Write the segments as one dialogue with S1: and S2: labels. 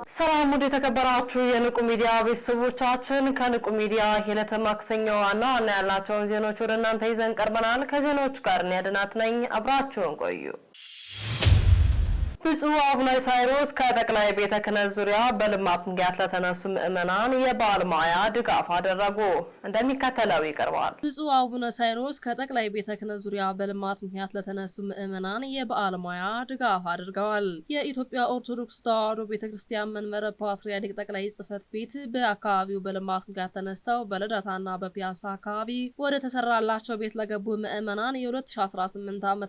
S1: ሰላም ወደ ተከበራችሁ የንቁ ሚዲያ ቤተሰቦቻችን ከንቁ ሚዲያ የዕለተ ማክሰኞ ዋና ያላቸውን ዜናዎች ወደ እናንተ ይዘን ቀርበናል። ከዜናዎቹ ጋር ያድናት ነኝ። አብራችሁን ቆዩ። ብፁዕ አቡነ ሳይሮስ ከጠቅላይ ቤተ ክህነት ዙሪያ በልማት ምክንያት ለተነሱ ምዕመናን የበዓል ማያ ድጋፍ አደረጉ። እንደሚከተለው ይቀርባል።
S2: ብፁዕ አቡነ ሳይሮስ ከጠቅላይ ቤተ ክህነት ዙሪያ በልማት ምክንያት ለተነሱ ምዕመናን የበዓል ማያ ድጋፍ አድርገዋል። የኢትዮጵያ ኦርቶዶክስ ተዋሕዶ ቤተክርስቲያን መንበረ ፓትርያርክ ጠቅላይ ጽሕፈት ቤት በአካባቢው በልማት ምክንያት ተነስተው በልደታና በፒያሳ አካባቢ ወደ ተሰራላቸው ቤት ለገቡ ምዕመናን የ2018 ዓ.ም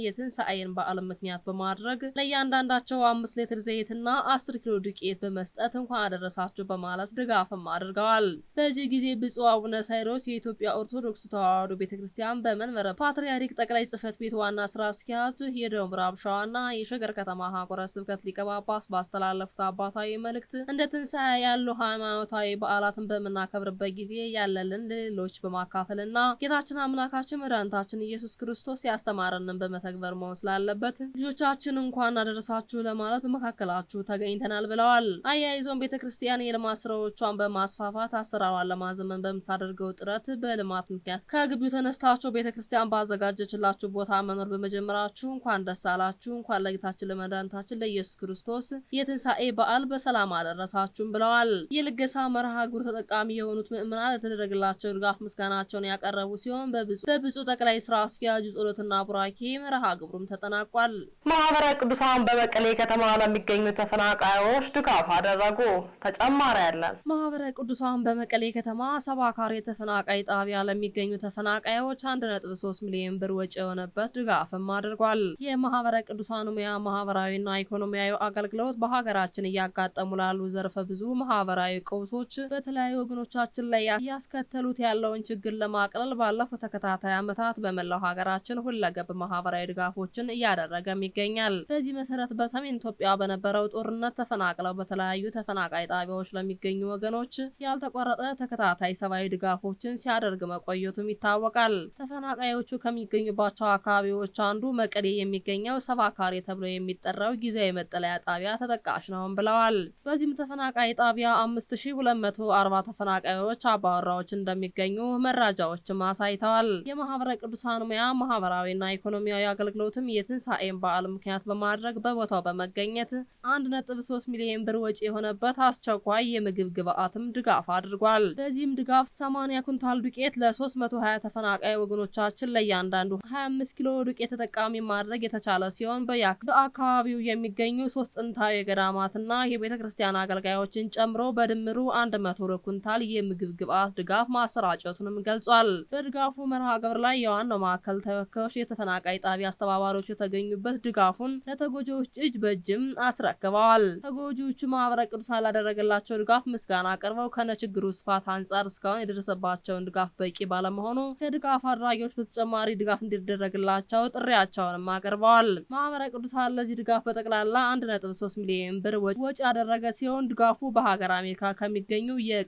S2: የትንሣኤን በዓል ምክንያት በማድረግ ለእያንዳንዳቸው 5 ሊትር ዘይትና 10 ኪሎ ዱቄት በመስጠት እንኳን አደረሳችሁ በማለት ድጋፍም አድርገዋል። በዚህ ጊዜ ብፁዕ አቡነ ሳይሮስ የኢትዮጵያ ኦርቶዶክስ ተዋሕዶ ቤተክርስቲያን በመንበረ ፓትርያርክ ጠቅላይ ጽሕፈት ቤት ዋና ስራ አስኪያጅ የደቡብ ምዕራብ ሸዋና የሸገር ከተማ ሀገረ ስብከት ሊቀ ጳጳስ ባስተላለፉት አባታዊ መልእክት እንደ ትንሣኤ ያሉ ሃይማኖታዊ በዓላትን በምናከብርበት ጊዜ ያለልን ለሌሎች በማካፈልና ጌታችን አምላካችን መድኃኒታችን ኢየሱስ ክርስቶስ ያስተማረንን በመተግበር መሆን ስላለበት ልጆቻችን እንኳን አደረሳችሁ ለማለት በመካከላችሁ ተገኝተናል ብለዋል። አያይዘውን ቤተክርስቲያን የልማት ስራዎቿን በማስፋፋት አሰራሯን ለማዘመን በምታደርገው ጥረት በልማት ምክንያት ከግቢው ተነስታችሁ ቤተክርስቲያን ባዘጋጀችላችሁ ቦታ መኖር በመጀመራችሁ እንኳን ደስ አላችሁ፣ እንኳን ለጌታችን ለመድኃኒታችን ለኢየሱስ ክርስቶስ የትንሣኤ በዓል በሰላም አደረሳችሁም ብለዋል። የልገሳ መርሃ ግብር ተጠቃሚ የሆኑት ምዕመናን ለተደረገላቸው ድጋፍ ምስጋናቸውን ያቀረቡ ሲሆን በብፁዕ ጠቅላይ ስራ አስኪያጁ ጸሎትና ቡራኬ መርሃ ግብሩም ተጠናቋል።
S1: ማህበረ ቅዱሳን በመቀሌ ከተማ ለሚገኙ ተፈናቃዮች ድጋፍ አደረጉ። ተጨማሪ ያለን
S2: ማህበረ ቅዱሳን በመቀሌ ከተማ ሰባካሬ ተፈናቃይ ጣቢያ ለሚገኙ ተፈናቃዮች 1.3 ሚሊዮን ብር ወጪ የሆነበት ድጋፍም አድርጓል። የማህበረ ቅዱሳን ሙያ ማህበራዊና ኢኮኖሚያዊ አገልግሎት በሀገራችን እያጋጠሙ ላሉ ዘርፈ ብዙ ማህበራዊ ቀውሶች በተለያዩ ወገኖቻችን ላይ ያስከተሉት ያለውን ችግር ለማቅለል ባለፉት ተከታታይ ዓመታት በመላው ሀገራችን ሁለገብ ማህበራዊ ድጋፎችን እያደረገም ይገኛል። በዚህ መሰረት በሰሜን ኢትዮጵያ በነበረው ጦርነት ተፈናቅለው በተለያዩ ተፈናቃይ ጣቢያዎች ለሚገኙ ወገኖች ያልተቋረጠ ተከታታይ ሰብአዊ ድጋፎችን ሲያደርግ መቆየቱም ይታወቃል። ተፈናቃዮቹ ከሚገኙባቸው አካባቢዎች አንዱ መቀሌ የሚገኘው ሰባካሬ ተብሎ የሚጠራው ጊዜያዊ መጠለያ ጣቢያ ተጠቃሽ ነው ብለዋል። በዚህም ተፈናቃይ ጣቢያ 5240 ተፈናቃዮች አባወራዎች እንደሚገኙ መረጃዎችም አሳይተዋል። የማህበረ ቅዱሳን ሙያ ማህበራዊና ኢኮኖሚያዊ አገልግሎትም የትንሣኤን በዓል ምክንያት በማድረግ በቦታው በመገኘት 1.3 ሚሊዮን ብር ወጪ የሆነበት አስቸኳይ የምግብ ግብአትም ድጋፍ አድርጓል። በዚህም ድጋፍ 80 ኩንታል ዱቄት ለ320 ተፈናቃይ ወገኖቻችን ለእያንዳንዱ 25 ኪሎ ዱቄት ተጠቃሚ ማድረግ የተቻለ ሲሆን በአካባቢው የሚገኙ 3 ጥንታዊ ገዳማትና የቤተ ክርስቲያን አገልጋዮችን ጨምሮ በድምሩ 100 ኩንታል የምግብ ግብአት ድጋፍ ማሰራጨቱንም ገልጿል። በድጋፉ መርሃ ግብር ላይ የዋናው ማዕከል ተወካዮች፣ የተፈናቃይ ጣቢያ አስተባባሪዎች የተገኙበት ድጋፉን ለተጎጂዎች እጅ በእጅም አስረክበዋል። ተጎጂዎቹ ማህበረ ቅዱሳን ላደረገላቸው ድጋፍ ምስጋና አቅርበው ከነችግሩ ስፋት አንጻር እስካሁን የደረሰባቸውን ድጋፍ በቂ ባለመሆኑ ከድጋፍ አድራጊዎች በተጨማሪ ድጋፍ እንዲደረግላቸው ጥሪያቸውንም አቅርበዋል። ማህበረ ቅዱሳን ለዚህ ድጋፍ በጠቅላላ 1.3 ሚሊዮን ብር ወጪ ያደረገ ሲሆን ድጋፉ በሀገር አሜሪካ ከሚገኙ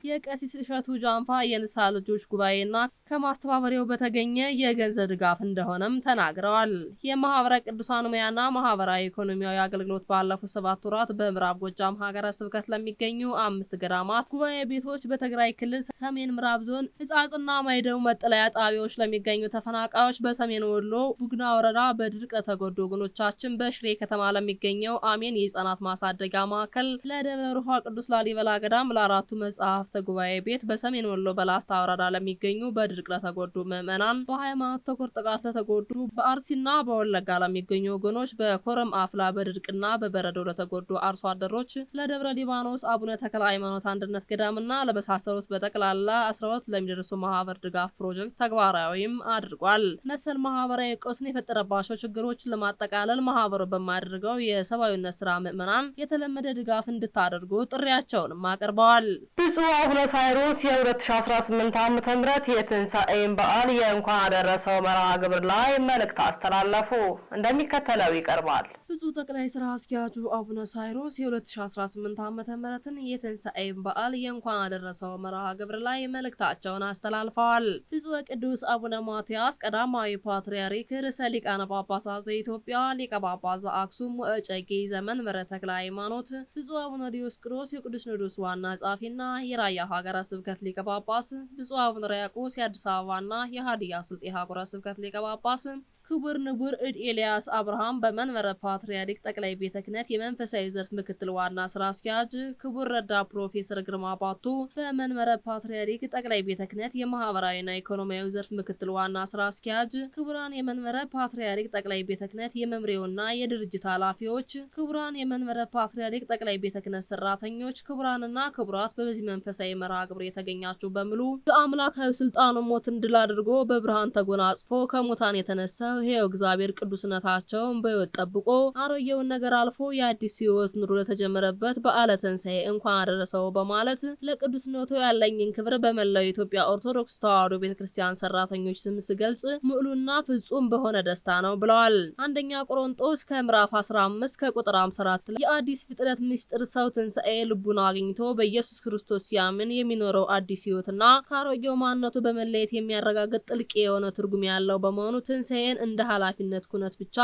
S2: የቀሲስ እሸቱ ጃንፋ የንስሐ ልጆች ጉባኤና ከማስተባበሪያው በተገኘ የገንዘብ ድጋፍ እንደሆነም ተናግረዋል። የማህበረ ቅዱሳን ሙያና ማህበራዊ ኢኮኖሚያዊ አገልግሎት ባለፉት 7 ወራት በምዕራብ ጎጃም ሀገረ ስብከት ለሚገኙ 5 ገዳማት ጉባኤ ቤቶች፣ በትግራይ ክልል ሰሜን ምዕራብ ዞን ሕጻጽና ማይደው መጠለያ ጣቢያዎች ለሚገኙ ተፈናቃዮች፣ በሰሜን ወሎ ቡግና ወረዳ በድርቅ ለተጎዱ ወገኖቻችን፣ በሽሬ ከተማ ለሚገኘው አሜን የህፃናት ማሳደጊያ ማዕከል፣ ለደብረ ሩሃ ቅዱስ ላሊበላ ገዳም፣ ለአራቱ መጽሐፍተ ጉባኤ ቤት፣ በሰሜን ወሎ በላስታ ወረዳ ለሚገኙ በድርቅ ለተጎዱ ምዕመናን፣ በሃይማኖት ተኮር ጥቃት ለተጎዱ በአርሲና በወለጋ ለሚገኙ ወገኖች፣ በኮረም አፍላ በድርቅና በበረዶ ለተጎዱ አርሶ አደሮች፣ ለደብረ ሊባኖስ አቡነ ተክለ ሃይማኖት አንድነት ገዳምና ለመሳሰሉት በጠቅላላ 12 ለሚደርሱ ማህበር ድጋፍ ፕሮጀክት ተግባራዊም አድርጓል። መሰል ማህበራዊ ቀውስን የፈጠረባቸው ችግሮችን ለማጠቃለል ማህበሩ በማያደርገው የሰብአዊነት ስራ ምዕመናን የተለመደ ድጋፍ እንድታደርጉ ጥሪያቸውንም አቅርበዋል።
S1: ብፁዕ አቡነ ሳይሮስ የ2018 ዓ.ም የትንሣኤን በዓል የእንኳን አደረሰው መርሃ ግብር ላይ መልእክት አስተላለፉ። እንደሚከተለው ይቀርባል።
S2: ብፁዕ ጠቅላይ ስራ አስኪያጁ አቡነ ሳይሮስ የ2018 ዓ.ም የትንሣኤን በዓል የእንኳን አደረሰው መርሃ ግብር ላይ መልእክታቸውን አስተላልፈዋል። ብፁዕ ቅዱስ አቡነ ማትያስ ቀዳማዊ ፓትርያርክ ርዕሰ ሊቃነ ጳጳሳት ዘኢትዮጵያ ሊቀ ጳጳስ ዘአክሱም ወእጨጌ ዘመንበረ ተክለ ሃይማኖት፣ ብፁዕ አቡነ ዲዮስቆሮስ የቅዱስ ሲኖዶስ ዋና ጸሐፊና የራያ ሀገረ ስብከት ሊቀ ጳጳስ፣ ብፁዕ አቡነ ሪያቆስ የአዲስ አበባና የሀዲያ ስልጤ ሀገረ ስብከት ሊቀ ጳጳስ፣ ክቡር ንቡር እድ ኤልያስ አብርሃም በመንበረ ፓትርያርክ ጠቅላይ ቤተ ክህነት የመንፈሳዊ ዘርፍ ምክትል ዋና ስራ አስኪያጅ፣ ክቡር ረዳት ፕሮፌሰር ግርማ ባቱ በመንበረ ፓትርያርክ ጠቅላይ ቤተ ክህነት የማህበራዊና ኢኮኖሚያዊ ዘርፍ ምክትል ዋና ስራ አስኪያጅ፣ ክቡራን የመንበረ ፓትርያርክ ጠቅላይ ቤተ ክህነት የመምሪያውና የድርጅት ኃላፊዎች፣ ክቡራን የመንበረ ፓትርያርክ ጠቅላይ ቤተ ክህነት ሰራተኞች፣ ክቡራንና ክቡራት በዚህ መንፈሳዊ መርሃ ግብር የተገኛችሁ በሙሉ በአምላካዊ ስልጣኑ ሞትን ድል አድርጎ በብርሃን ተጎናጽፎ ከሙታን የተነሳው ይሄው እግዚአብሔር ቅዱስነታቸውን በሕይወት ጠብቆ አሮጌውን ነገር አልፎ የአዲስ ሕይወት ኑሮ ለተጀመረበት በዓለ ትንሣኤ እንኳን አደረሰው በማለት ለቅዱስነቱ ያለኝን ክብር በመላው የኢትዮጵያ ኦርቶዶክስ ተዋሕዶ ቤተክርስቲያን ሰራተኞች ስም ስገልጽ ሙሉና ፍጹም በሆነ ደስታ ነው ብለዋል። አንደኛ ቆሮንጦስ ከምዕራፍ 15 ከቁጥር 54 ላይ የአዲስ ፍጥረት ምስጢር ሰው ትንሣኤ ልቡን አግኝቶ በኢየሱስ ክርስቶስ ሲያምን የሚኖረው አዲስ ሕይወትና ከአሮጌው ማንነቱ በመለየት የሚያረጋግጥ ጥልቅ የሆነ ትርጉም ያለው በመሆኑ ትንሣኤን እንደ ኃላፊነት ኩነት ብቻ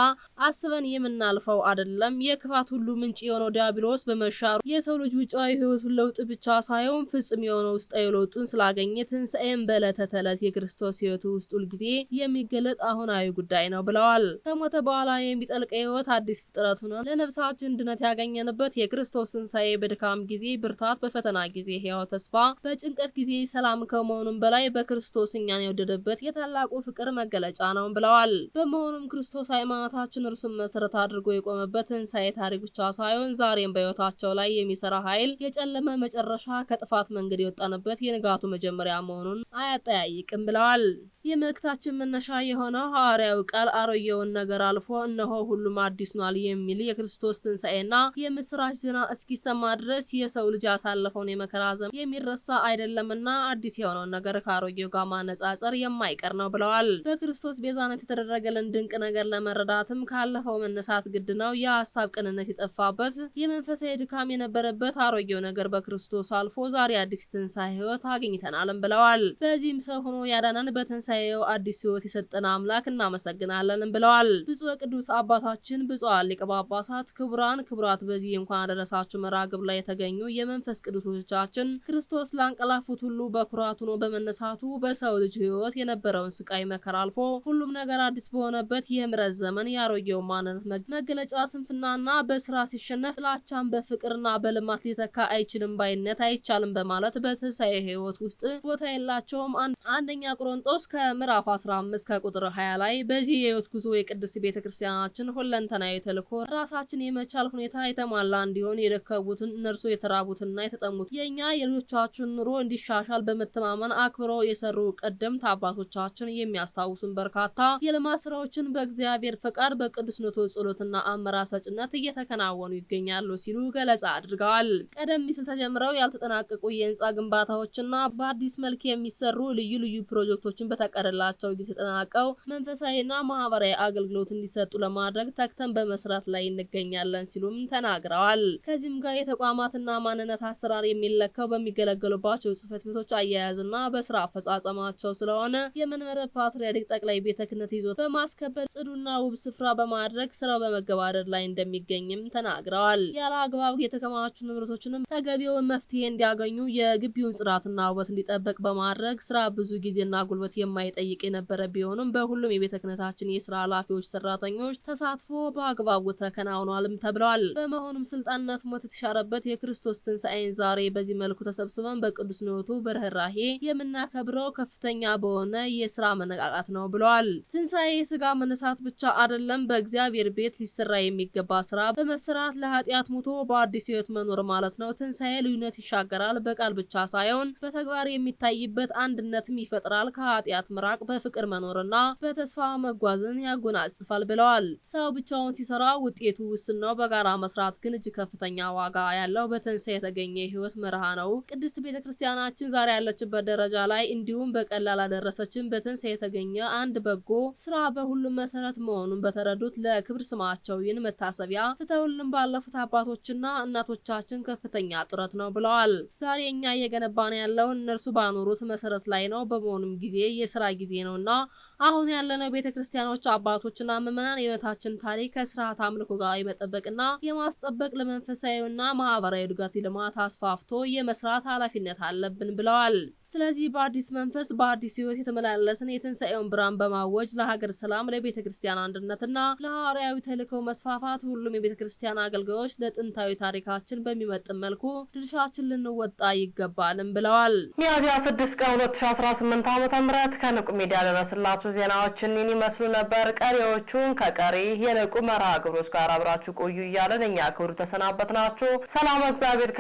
S2: አስበን የምናልፈው አይደለም። የክፋት ሁሉ ምንጭ የሆነው ዲያብሎስ በመሻሩ የሰው ልጅ ውጫዊ ህይወቱን ለውጥ ብቻ ሳይሆን ፍጹም የሆነው ውስጣዊ ለውጡን ስላገኘ ትንሣኤን በዕለተ ተዕለት የክርስቶስ ህይወቱ ውስጥ ሁልጊዜ የሚገለጥ አሁናዊ ጉዳይ ነው ብለዋል። ከሞተ በኋላ የሚጠልቅ ህይወት አዲስ ፍጥረት ሆኖ ለነፍሳችን ድነት ያገኘንበት የክርስቶስ ትንሣኤ በድካም ጊዜ ብርታት፣ በፈተና ጊዜ ሕያው ተስፋ፣ በጭንቀት ጊዜ ሰላም ከመሆኑም በላይ በክርስቶስ እኛን የወደደበት የታላቁ ፍቅር መገለጫ ነው ብለዋል። በመሆኑም ክርስቶስ ሃይማኖታችን እርሱን መሰረት አድርጎ የቆመበት ትንሣኤ ታሪክ ብቻ ሳይሆን ዛሬም በህይወታቸው ላይ የሚሰራ ኃይል፣ የጨለመ መጨረሻ፣ ከጥፋት መንገድ የወጣንበት የንጋቱ መጀመሪያ መሆኑን አያጠያይቅም ብለዋል። የመልእክታችን መነሻ የሆነው ሐዋርያዊ ቃል አሮጌውን ነገር አልፎ እነሆ ሁሉም አዲስ ሆኗል የሚል የክርስቶስ ትንሣኤና የምስራች ዜና እስኪሰማ ድረስ የሰው ልጅ ያሳለፈውን የመከራ ዘመን የሚረሳ አይደለምና አዲስ የሆነውን ነገር ከአሮጌው ጋር ማነጻጸር የማይቀር ነው ብለዋል። በክርስቶስ ቤዛነት የተደረገልን ድንቅ ነገር ለመረዳትም ካለፈው መነሳት ግድ ነው። የሀሳብ ቅንነት የጠፋበት የመንፈሳዊ ድካም የነበረበት አሮጌው ነገር በክርስቶስ አልፎ ዛሬ አዲስ ትንሣኤ ህይወት አግኝተናልም ብለዋል። በዚህም ሰው ሆኖ ያዳነን በትንሣኤው አዲስ ህይወት የሰጠን አምላክ እናመሰግናለን ብለዋል። ብፁዕ ቅዱስ አባታችን፣ ብፁዓን ሊቃነ ጳጳሳት፣ ክቡራን ክቡራት፣ በዚህ እንኳን አደረሳችሁ መርሃ ግብር ላይ የተገኙ የመንፈስ ቅዱሶቻችን ክርስቶስ ላንቀላፉት ሁሉ በኩራት ሆኖ በመነሳቱ በሰው ልጅ ህይወት የነበረውን ስቃይ መከራ አልፎ ሁሉም ነገር አዲስ በሆነበት የምህረት ዘመን የአሮጌው ማንነት መገለጫ ስንፍናና በስራ ሲሸነፍ ጥላቻን በፍቅርና በልማት ሊተካ አይችልም ባይነት አይቻልም በማለት በትንሣኤ ህይወት ውስጥ ቦታ የላቸውም። አንደኛ ቆሮንጦስ ከምዕራፍ 15 ከቁጥር 20 ላይ በዚህ የህይወት ጉዞ የቅድስት ቤተክርስቲያናችን ሁለንተናዊ ተልእኮ ራሳችን የመቻል ሁኔታ የተሟላ እንዲሆን የደከቡትን እነርሱ የተራቡትና የተጠሙት የኛ የልጆቻችን ኑሮ እንዲሻሻል በመተማመን አክብረው የሰሩ ቀደምት አባቶቻችን የሚያስታውሱን በርካታ የልማት ስራዎችን በእግዚአብሔር ፈቃድ በቅዱስነቱ ጸሎትና አመራር ሰጭነት እየተከናወኑ ይገኛሉ ሲሉ ገለጻ አድርገዋል። ቀደም ሲል ተጀምረው ያልተጠናቀቁ የህንጻ ግንባታዎችና በአዲስ መልክ የሚሰሩ ልዩ ልዩ ፕሮጀክቶችን በተቀረላቸው ጊዜ ተጠናቀው መንፈሳዊና ማህበራዊ አገልግሎት እንዲሰጡ ለማድረግ ተግተን በመስራት ላይ እንገኛለን ሲሉም ተናግረዋል። ከዚህም ጋር የተቋማትና ማንነት አሰራር የሚለካው በሚገለገሉባቸው ጽሕፈት ቤቶች አያያዝና በስራ አፈጻጸማቸው ስለሆነ የመንበረ ፓትርያርክ ጠቅላይ ቤተ ክህነት ይዞት በማስከበር ጽዱና ውብ ስፍራ በማድረግ ስራው በመገባደድ ላይ እንደሚገኝም ተናግረዋል። ያለ አግባብ የተከማቹ ንብረቶችንም ተገቢውን መፍትሄ እንዲያገኙ የግቢውን ጽዳትና ውበት እንዲጠበቅ በማድረግ ስራ ብዙ ጊዜና ጉልበት የማይጠይቅ የነበረ ቢሆንም በሁሉም የቤተ ክህነታችን የስራ ኃላፊዎች፣ ሰራተኞች ተሳትፎ በአግባቡ ተከናውኗልም ተብለዋል። በመሆኑም ስልጣንነት ሞት የተሻረበት የክርስቶስ ትንሣኤን ዛሬ በዚህ መልኩ ተሰብስበን በቅዱስነቱ በርህራሄ የምናከብረው ከፍተኛ በሆነ የስራ መነቃቃት ነው ብለዋል። ትንሣኤ የስጋ መነሳት ብቻ አይደለም፣ በእግዚአብሔር ቤት ሊሰራ የሚገባ ስራ በመሰራት ለኃጢአት ሙቶ በአዲስ ህይወት መኖር ማለት ነው። ትንሣኤ ልዩነት ይሻገራል፣ በቃል ብቻ ሳይሆን በተግባር የሚታይበት አንድነትም ይፈጥራል። ከኃጢአት መራቅ በፍቅር መኖርና በተስፋ መጓዝን ያጎናጽፋል ብለዋል። ሰው ብቻውን ሲሰራ ውጤቱ ውስን ነው። በጋራ መስራት ግን እጅግ ከፍተኛ ዋጋ ያለው በትንሣኤ የተገኘ ህይወት መርሃ ነው። ቅድስት ቤተክርስቲያናችን ዛሬ ያለችበት ደረጃ ላይ እንዲሁም በቀላል አደረሰችን። በትንሣኤ የተገኘ አንድ በጎ ስራ በሁሉም መሰረት መሆኑን በተረዱት ለክብር ስማቸው ይህን መታሰቢያ ትተውልን ባለፉት አባቶችና እናቶቻችን ከፍተኛ ጥረት ነው ብለዋል። ዛሬ እኛ እየገነባን ያለው እነርሱ ባኖሩት መሰረት ላይ ነው። በመሆኑም ጊዜ የስራ ጊዜ ነውና አሁን ያለነው ቤተክርስቲያኖች አባቶችና ምዕመናን የቤታችን ታሪክ ከስርዓት አምልኮ ጋር የመጠበቅና የማስጠበቅ ለመንፈሳዊና ማህበራዊ እድገት ልማት አስፋፍቶ የመስራት ኃላፊነት አለብን ብለዋል። ስለዚህ በአዲስ መንፈስ በአዲስ ህይወት የተመላለስን የትንሣኤውን ብርሃን በማወጅ ለሀገር ሰላም፣ ለቤተክርስቲያን አንድነትና ለሐዋርያዊ ተልእኮ መስፋፋት ሁሉም የቤተክርስቲያን አገልጋዮች ለጥንታዊ ታሪካችን በሚመጥን መልኩ ድርሻችን ልንወጣ ይገባልም ብለዋል።
S1: ሚያዝያ 6 ቀን 2018 ዓ.ም ከንቁ ሚዲያ ደረስላችሁ ዜናዎችን ይመስሉ ነበር። ቀሪዎቹን ከቀሪ የንቁ መርሃ ግብሮች ጋር አብራችሁ ቆዩ እያለን እኛ ክብሩ ተሰናበትናችሁ። ሰላም እግዚአብሔር